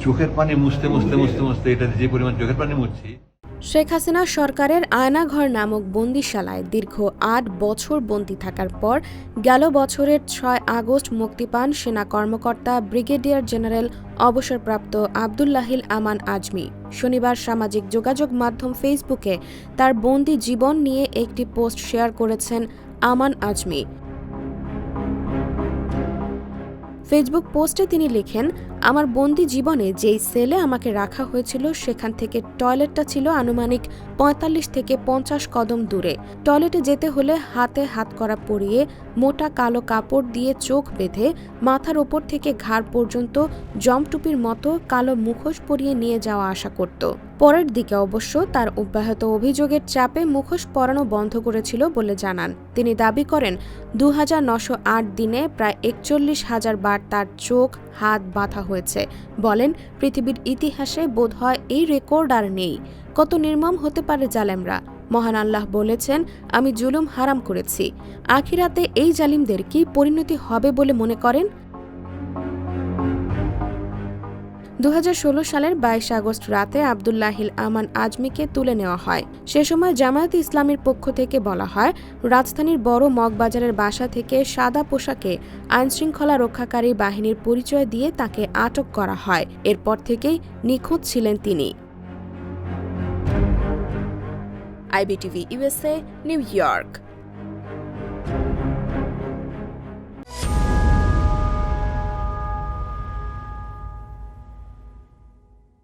চোখের পানি মুছতে মুছতে মুছতে মুছতে এটা যে পরিমাণ চোখের পানি মুছছি। শেখ হাসিনা সরকারের আয়নাঘর নামক বন্দিশালায় দীর্ঘ ৮ বছর বন্দী থাকার পর গেল বছরের ৬ আগস্ট মুক্তি পান সেনা কর্মকর্তা ব্রিগেডিয়ার জেনারেল অবসরপ্রাপ্ত আবদুল্লাহিল আমান আজমি। শনিবার সামাজিক যোগাযোগ মাধ্যম ফেসবুকে তার বন্দী জীবন নিয়ে একটি পোস্ট শেয়ার করেছেন আমান আজমি। ফেসবুক পোস্টে তিনি লিখেন, আমার বন্দি জীবনে যেই সেলে আমাকে রাখা হয়েছিল সেখান থেকে টয়লেটটা ছিল আনুমানিক ৪৫ থেকে ৫০ কদম দূরে। টয়লেটে যেতে হলে হাতে হাতকড়া পরিয়ে মোটা কালো কাপড় দিয়ে চোখ বেঁধে মাথার ওপর থেকে ঘাড় পর্যন্ত জমটুপির মতো কালো মুখোশ পরিয়ে নিয়ে যাওয়া আসা করত। পরের দিকে অবশ্য তার অব্যাহত অভিযোগের চাপে মুখোশ পরানো বন্ধ করেছিল বলে জানান। তিনি দাবি করেন ২৯০৮ দিনে প্রায় ৪১,০০০ বার তার চোখ হাত বাঁধা হয়েছে। বলেন, পৃথিবীর ইতিহাসে বোধহয় এই রেকর্ড আর নেই। কত নির্মম হতে পারে জালেমরা। মহান আল্লাহ বলেছেন, আমি জুলুম হারাম করেছি। আখিরাতে এই জালিমদের কি পরিণতি হবে বলে মনে করেন? ২০১৬ সালের ২২ আগস্ট রাতে আবদুল্লাহিল আমান আজমিকে তুলে নেওয়া হয়। সে সময় জামায়াতে ইসলামীর পক্ষ থেকে বলা হয়, রাজধানীর বড় মগবাজারের বাসা থেকে সাদা পোশাকে আইনশৃঙ্খলা রক্ষাকারী বাহিনীর পরিচয় দিয়ে তাকে আটক করা হয়। এরপর থেকেই নিখোঁজ ছিলেন তিনি। IBTV USA, new York.